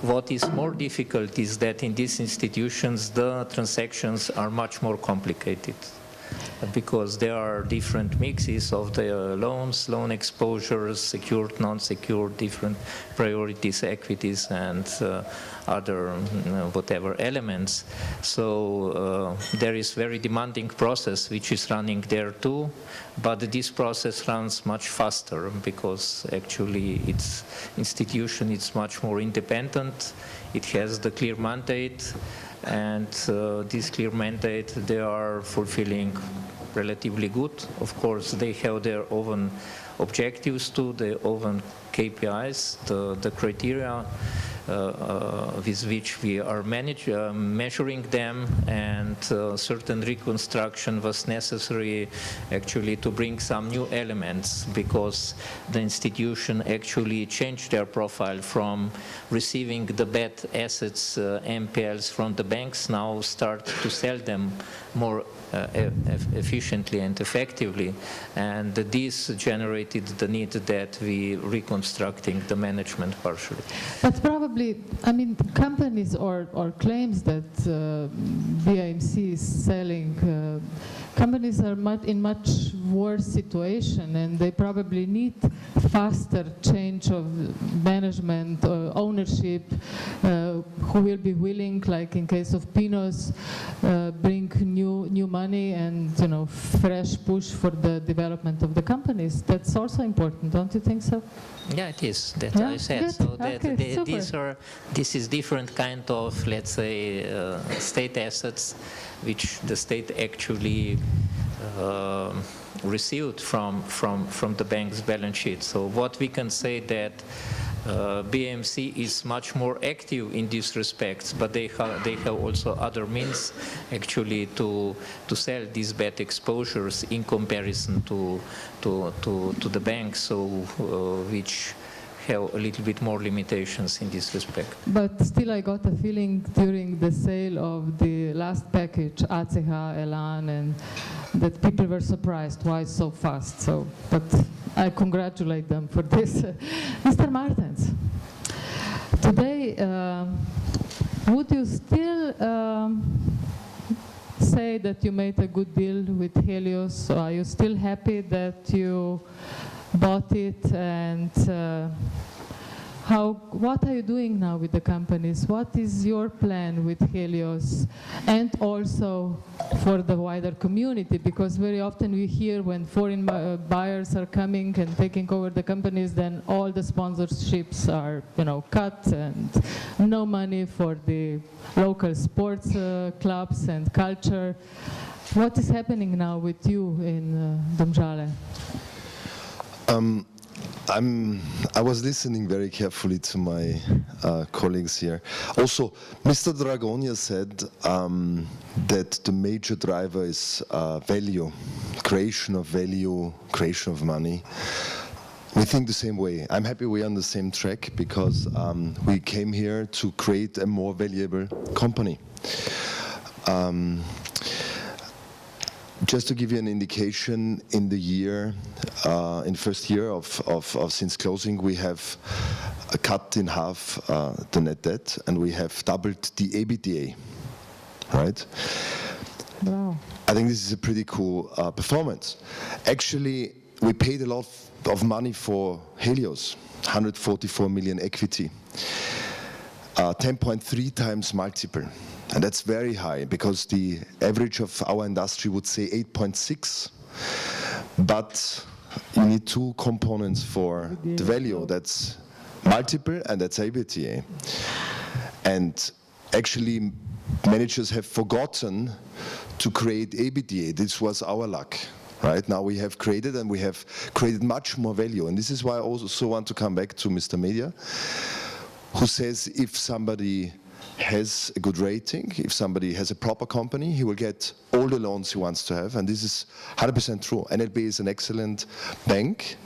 What is more difficult is that in these institutions the transactions are much more complicated, because there are different mixes of the loans, loan exposures, secured, non-secured, different priorities, equities, and other whatever elements. So there is very demanding process which is running there too, but this process runs much faster because actually its institution is much more independent. It has the clear mandate, and this clear mandate they are fulfilling relatively good. Of course, they have their own objectives too, their own KPIs, the criteria with which we are measuring them, and certain reconstruction was necessary actually to bring some new elements, because the institution actually changed their profile from receiving the bad assets, MPLs from the banks, now start to sell them more efficiently and effectively, and this generated the need that we reconstructing the management partially. But probably, I mean, companies or claims that BIMC is selling, companies are in much worse situation, and they probably need faster change of management, ownership, who will be willing, like in case of Pinos, bring new money and fresh push for the development of the companies. That's also important, don't you think so? Yeah, it is. That I said. Good. So that Okay, this is different kind of, let's say, state assets, which the state actually received from the bank's balance sheet. So what we can say that BMC is much more active in these respects, but they have also other means actually to sell these bad exposures in comparison to the banks, so which have a little bit more limitations in this respect. But still, I got a feeling during the sale of the last package, ACH, Elan, and that people were surprised why so fast. So, but I congratulate them for this. Mr. Martens, today, would you still say that you made a good deal with Helios? Or are you still happy that you bought it, and what are you doing now with the companies? What is your plan with Helios and also for the wider community? Because very often we hear when foreign buyers are coming and taking over the companies, then all the sponsorships are, cut and no money for the local sports clubs and culture. What is happening now with you in Domžale? I was listening very carefully to my colleagues here. Also, Mr. Dragonja said that the major driver is value, creation of value, creation of money. We think the same way. I'm happy we're on the same track because we came here to create a more valuable company. Just to give you an indication, in the year, in first year of since closing, we have cut in half the net debt, and we have doubled the EBITDA. Right? Wow. I think this is a pretty cool performance. Actually, we paid a lot of money for Helios, 144 million equity, 10.3 times multiple. And that's very high, because the average of our industry would say 8.6. But you need two components for the value. That's multiple and that's EBITDA. And actually, managers have forgotten to create EBITDA. This was our luck. Right? Now we have created, and we have created much more value. And this is why I also want to come back to Mr. Medja, who says if somebody has a good rating, if somebody has a proper company, he will get all the loans he wants to have, and this is 100% true. NLB is an excellent bank.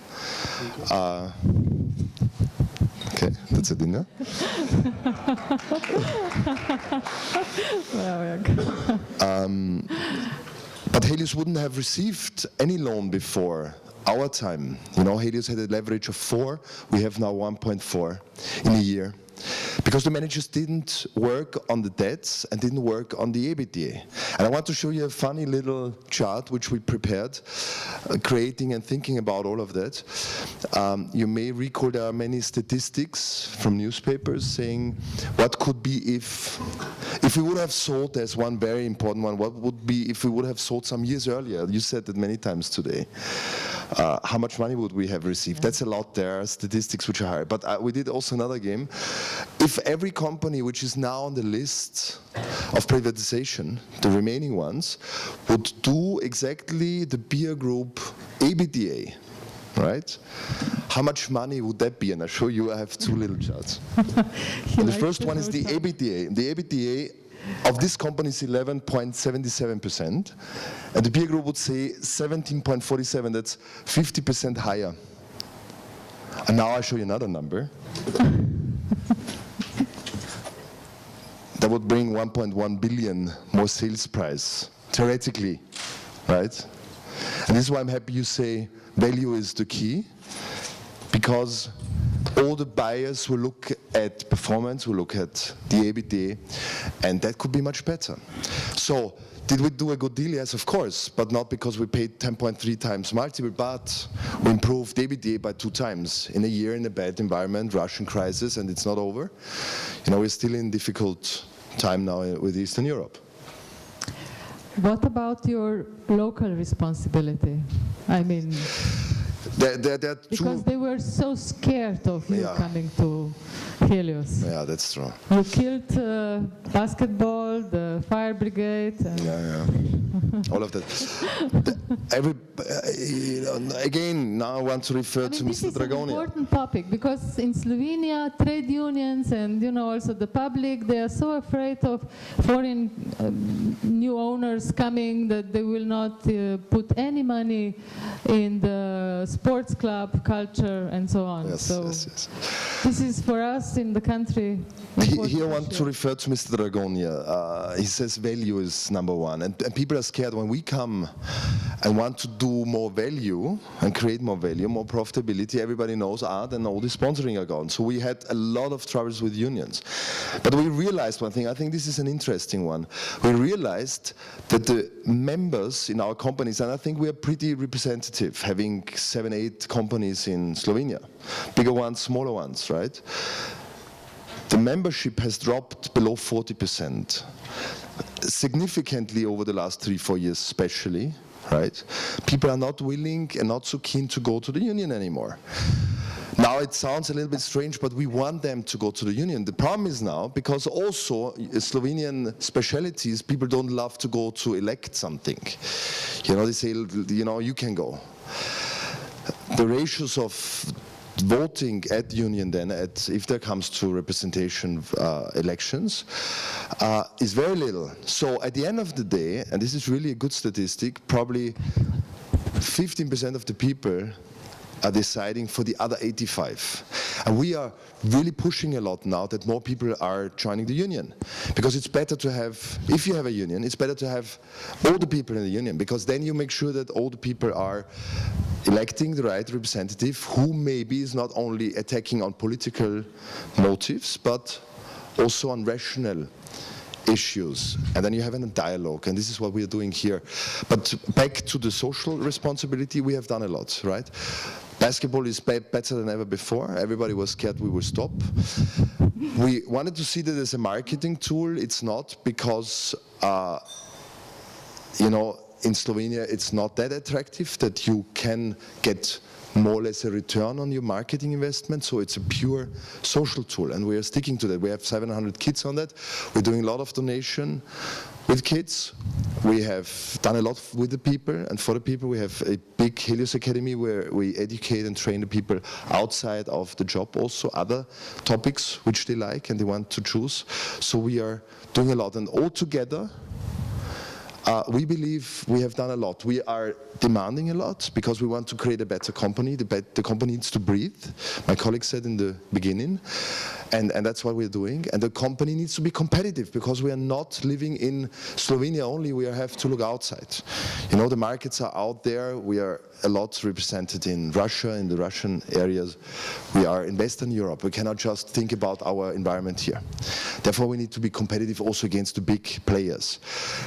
Okay, that's a dinner. But Helios wouldn't have received any loan before our time. Helios had a leverage of 4, we have now 1.4 in a year. Because the managers didn't work on the debts and didn't work on the EBITDA. And I want to show you a funny little chart which we prepared, creating and thinking about all of that. You may recall there are many statistics from newspapers saying what could be if we would have sold, there's one very important one, what would be if we would have sold some years earlier? You said that many times today. How much money would we have received? That's a lot. There are statistics which are higher. But we did also another game. If every company which is now on the list of privatization, the remaining ones, would do exactly the peer group EBITDA, right? How much money would that be? And I'll show you, I have two little charts. And the first one is the EBITDA. The EBITDA of this company is 11.77%, and the peer group would say 17.47%, that's 50% higher. And now I'll show you another number. That would bring 1.1 billion more sales price, theoretically, right? And this is why I'm happy you say value is the key, because all the buyers will look at performance, will look at the EBITDA, and that could be much better. So, did we do a good deal? Yes, of course, but not because we paid 10.3 times multiple, but we improved EBITDA by 2 times in a year in a bad environment, Russian crisis, and it's not over. We're still in difficult time now with Eastern Europe. What about your local responsibility? I mean, there are two. Because they were so scared of you coming to Helios. Yeah, that's true. You killed basketball, the fire brigade. All of that. Again, now I want to refer to Mr. Dragonja. This is an important topic, because in Slovenia, trade unions and also the public, they are so afraid of foreign new owners coming that they will not put any money in the sports club, culture, and so on. Yes, yes. This is for us in the country. Here I want to refer to Mr. Dragonja. He says value is number one. And people are scared when we come and want to do more value and create more value, more profitability. Everybody knows, then all the sponsoring are gone. So we had a lot of troubles with unions. But we realized one thing, I think this is an interesting one. We realized that the members in our companies, and I think we are pretty representative, having 7, 8 companies in Slovenia. Bigger ones, smaller ones, right? The membership has dropped below 40%, significantly over the last 3-4 years especially, right? People are not willing and not so keen to go to the union anymore. Now it sounds a little bit strange, but we want them to go to the union. The problem is now, because also Slovenian specialities, people don't love to go to elect something. You know, they say, you know, you can go. The ratios of voting at union then, if there comes to representation elections, is very little. So at the end of the day, and this is really a good statistic, probably 15% of the people are deciding for the other 85. And we are really pushing a lot now that more people are joining the union. Because it's better to have, if you have a union, it's better to have all the people in the union, because then you make sure that all the people are electing the right representative who maybe is not only attacking on political motives, but also on rational issues, and then you have a dialogue, and this is what we are doing here. But back to the social responsibility, we have done a lot, right? Basketball is better than ever before. Everybody was scared we would stop. We wanted to see that as a marketing tool. It's not, because you know, in Slovenia it's not that attractive that you can get more or less a return on your marketing investment, so it's a pure social tool, and we are sticking to that. We have 700 kids on that. We're doing a lot of donation with kids. We have done a lot with the people and for the people. We have a big Helios Academy where we educate and train the people outside of the job, also other topics which they like and they want to choose. So we are doing a lot, and all together we believe we have done a lot. We are demanding a lot because we want to create a better company. The company needs to breathe, my colleague said in the beginning, and that's what we're doing. And the company needs to be competitive because we are not living in Slovenia only, we have to look outside. You know, the markets are out there. We are a lot represented in Russia, in the Russian areas. We are in Western Europe. We cannot just think about our environment here. Therefore, we need to be competitive also against the big players.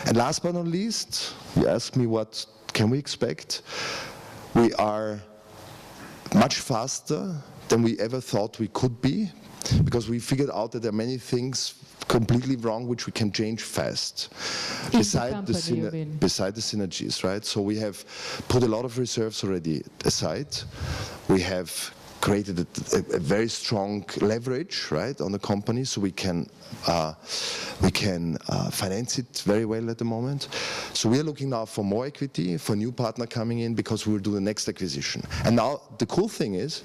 And last but not least, you asked me what can we expect. We are much faster than we ever thought we could be, because we figured out that there are many things completely wrong which we can change fast. Beside the synergies, right? So we have put a lot of reserves already aside. We have created a very strong leverage, right, on the company, so we can finance it very well at the moment. So we are looking now for more equity, for new partner coming in, because we will do the next acquisition. And now the cool thing is,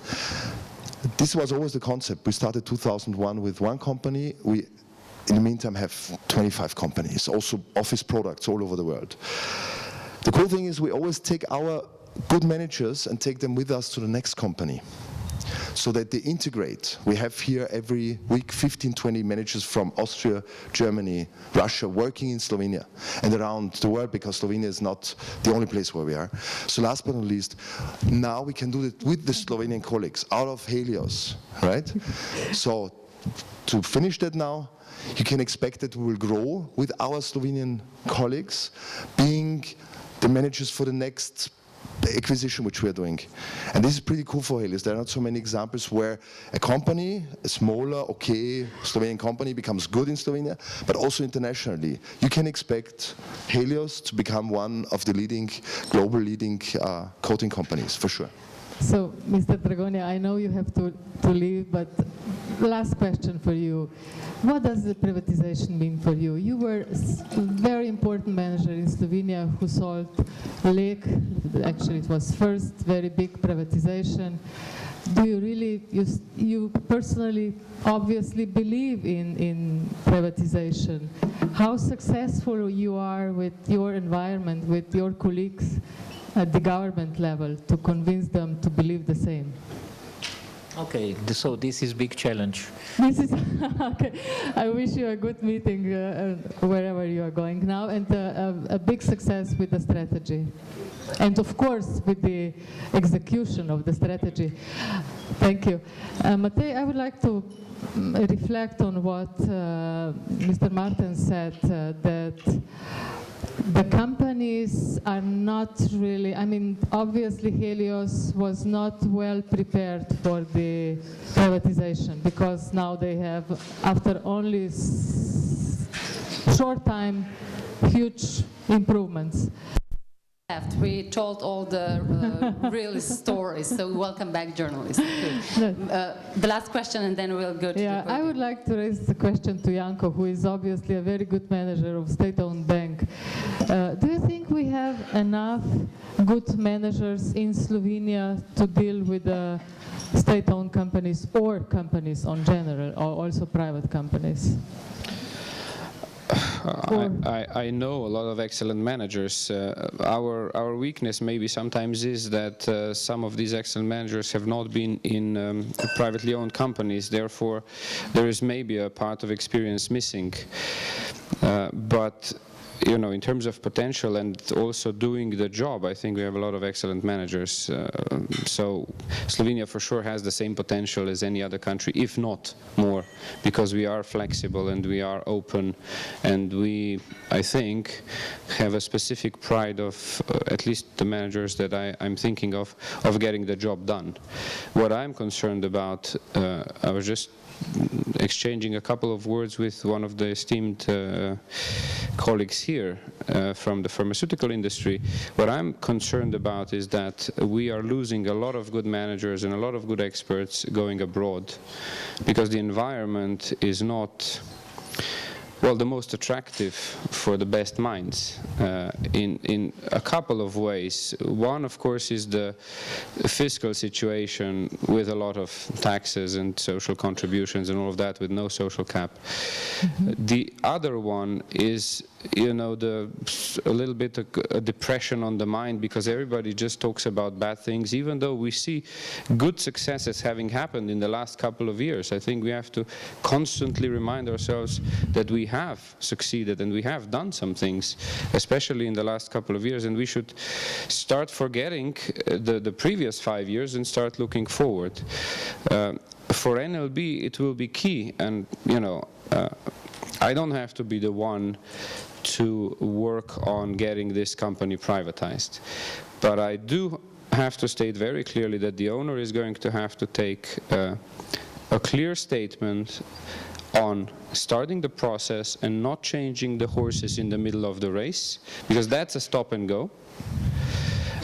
this was always the concept. We started 2001 with one company. We, in the meantime, have 25 companies, also office products all over the world. The cool thing is we always take our good managers and take them with us to the next company, so that they integrate. We have here every week 15-20 managers from Austria, Germany, Russia working in Slovenia and around the world, because Slovenia is not the only place where we are. So last but not least, now we can do it with the Slovenian colleagues out of Helios, right? So to finish that now, you can expect that we will grow with our Slovenian colleagues being the managers for the next acquisition which we are doing. And this is pretty cool for Helios. There are not so many examples where a company, a smaller, okay, Slovenian company becomes good in Slovenia, but also internationally. You can expect Helios to become one of the leading, global leading coating companies, for sure. So, Mr. Dragonja, I know you have to leave, but last question for you. What does the privatization mean for you? You were a very important manager in Slovenia who sold Lek. Actually, it was first very big privatization. Do you really, you personally obviously believe in privatization? How successful you are with your environment, with your colleagues at the government level to convince them to believe the same? Okay, so this is big challenge. This is okay. I wish you a good meeting wherever you are going now, and a big success with the strategy, and of course with the execution of the strategy. Thank you, Matej. I would like to reflect on what Mr. Martin said, that the companies are not really, I mean, obviously Helios was not well prepared for the privatization, because now they have, after only short time, huge improvements. We told all the real stories, so welcome back, journalists. The last question, and then we'll go to the I would like to raise the question to Janko, who is obviously a very good manager of state-owned bank. Do you think we have enough good managers in Slovenia to deal with the state-owned companies or companies in general, or also private companies? I know a lot of excellent managers. Our weakness maybe sometimes is that some of these excellent managers have not been in privately owned companies. Therefore, there is maybe a part of experience missing. But you know, in terms of potential and also doing the job, I think we have a lot of excellent managers. So Slovenia for sure has the same potential as any other country, if not more, because we are flexible and we are open, and we, I think, have a specific pride of, at least the managers that I'm thinking of getting the job done. What I'm concerned about, I was just exchanging a couple of words with one of the esteemed colleagues here from the pharmaceutical industry. What I'm concerned about is that we are losing a lot of good managers and a lot of good experts going abroad, because the environment is not, well, the most attractive for the best minds in a couple of ways. One, of course, is the fiscal situation with a lot of taxes and social contributions and all of that with no social cap. Mm-hmm. The other one is, you know, a little bit of a depression on the mind, because everybody just talks about bad things, even though we see good successes having happened in the last couple of years. I think we have to constantly remind ourselves that we have succeeded and we have done some things, especially in the last couple of years, and we should start forgetting the previous 5 years and start looking forward. For NLB, it will be key, and you know, I don't have to be the one to work on getting this company privatized, but I do have to state very clearly that the owner is going to have to take a clear statement on starting the process and not changing the horses in the middle of the race, because that's a stop and go.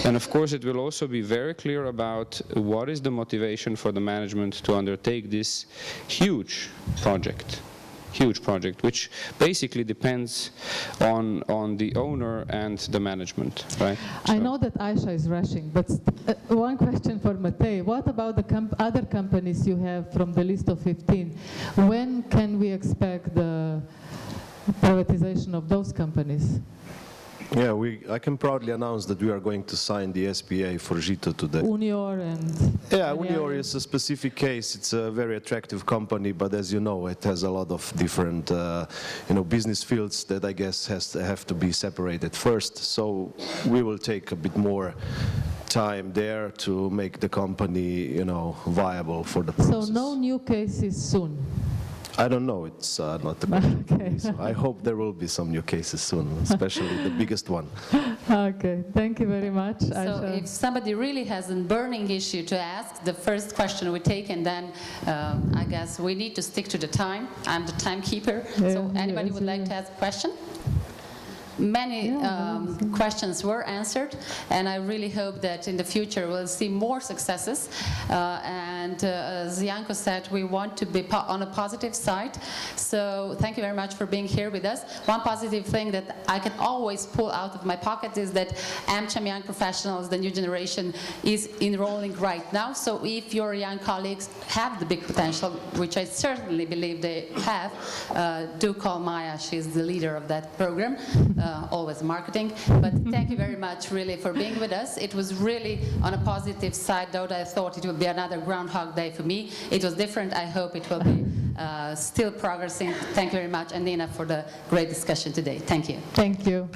And of course it will also be very clear about what is the motivation for the management to undertake this huge project, which basically depends on the owner and the management, right? I know that Aisha is rushing, but one question for Matej. What about the other companies you have from the list of 15? When can we expect the privatization of those companies? Yeah, I can proudly announce that we are going to sign the SPA for Žito today. Unior and... Yeah, Unior is a specific case. It's a very attractive company, but as you know, it has a lot of different business fields that I guess have to be separated first. So we will take a bit more time there to make the company, viable for the process. So no new cases soon? I don't know, it's not the question. Okay. So I hope there will be some new cases soon, especially the biggest one. Okay, thank you very much. So if somebody really has a burning issue to ask, the first question we take, and then I guess we need to stick to the time. I'm the timekeeper. Yeah, so anybody would like to ask a question? Many questions were answered, and I really hope that in the future we'll see more successes. And as Janko said, we want to be on a positive side. So thank you very much for being here with us. One positive thing that I can always pull out of my pocket is that AmCham Young Professionals, the new generation, is enrolling right now. So if your young colleagues have the big potential, which I certainly believe they have, do call Maya. She's the leader of that program. Always marketing, but thank you very much really for being with us. It was really on a positive side, though I thought it would be another Groundhog Day for me. It was different. I hope it will be still progressing. Thank you very much, and Nina, for the great discussion today. Thank you. Thank you.